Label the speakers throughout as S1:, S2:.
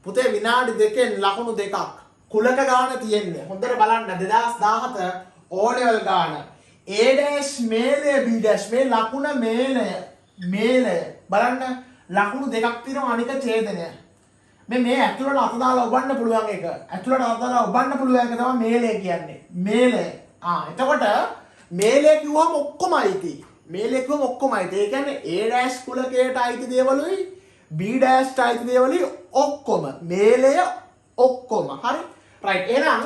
S1: පුතේ විනාඩි 2කින් ලකුණු දෙකක් කුලක ගාන තියෙන්නේ. හොඳට බලන්න 2017 O level ගාන. A' මේලය B' මේ ලකුණ මේලය බලන්න ලකුණු දෙකක් තියෙනවා අනික ඡේදනය. මේ ඇතුළට අත දාලා ඔබන්න පුළුවන් එක. ඇතුළට අත දාලා ඔබන්න පුළුවන් එක තමයි මේලය කියන්නේ. මේලය. එතකොට මේලය කිව්වම ඔක්කොම අයිති. මේලය කිව්වම ඔක්කොම අයිති. ඒ කියන්නේ A' කුලකයට අයිති දේවලුයි B' අයිති දේවලුයි ඔක්කොම. මේලය ඔක්කොම. හරි. රයිට්. එහෙනම්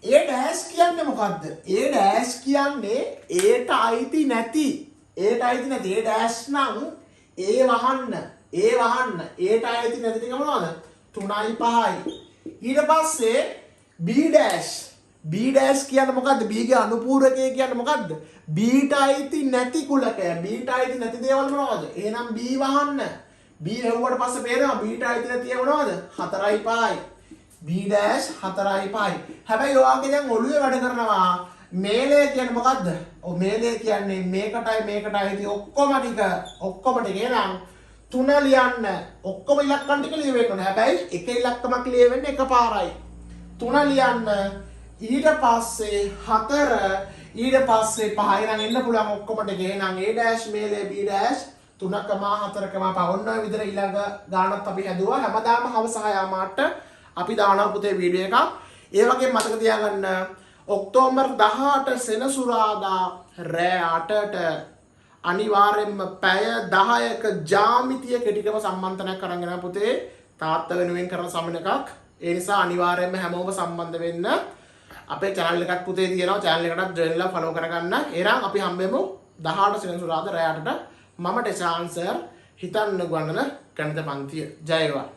S1: A' කියන්නේ මොකද්ද? A' කියන්නේ Aට අයිති නැති. Aට අයිති නැති. A' නම් A වහන්න. Aට අයිති නැති ටික මොනවද? 3යි 5යි. ඊට පස්සේ B' කියන්නේ මොකද්ද? B ගේ අනුපූරකය කියන්නේ මොකද්ද? Bට අයිති නැති කුලකය. Bට අයිති නැති දේවල් මොනවද? එහෙනම් B වහන්න. B හෙව්වට පස්සේ පේනවා Bට අයිති නැති ඒවා මොනවද? 4යි 5යි. B' 4යි 5යි. හැබැයි ඔයාගේ දැන් ඔළුවේ වැඩ කරනවා මේලය කියන්නේ මොකද්ද? මේලය කියන්නේ මේකටයි අයිති ඔක්කොම ටික එහෙනම් 3 ලියන්න. ඔක්කොම ඉලක්කම් ටික ලියවෙන්න ඕනේ. හැබැයි එක ඉලක්කමක් ලියවෙන්නේ එකපාරයි. 3 ලියන්න. ඊට පස්සේ 4 ඊට පස්සේ 5 ඉරන් එන්න පුළුවන් ඔක්කොම ටික. එහෙනම් A' මේලය B' 3,4,5 ඔන්න ඔය විදිහට ඊළඟ ගානත් අපි හැදුවා. හැමදාම හවස 6 මාට අපි දානවා පුතේ වීඩියෝ එකක්. ඒ වගේම මතක තියාගන්න ඔක්තෝබර් 18 සෙනසුරාදා රෑ 8ට අනිවාර්යෙන්ම පැය 10ක ජ්‍යාමිතිය කෙටිකම සම්මන්ත්‍රණයක් අරන් එනවා පුතේ. තාත්තා වෙනුවෙන් කරන සමන එකක්. ඒ නිසා අනිවාර්යෙන්ම හැමෝම සම්බන්ධ වෙන්න. අපේ channel එකක් පුතේ තියෙනවා. channel එකටත් join වෙලා follow කරගන්න. එහෙනම් අපි හම්බෙමු 18 සෙනසුරාදා රෑ 8ට. මම ටෙසාන් සර් හිතන්න ගන්නන ගණිත පන්තිය. ජය වේවා.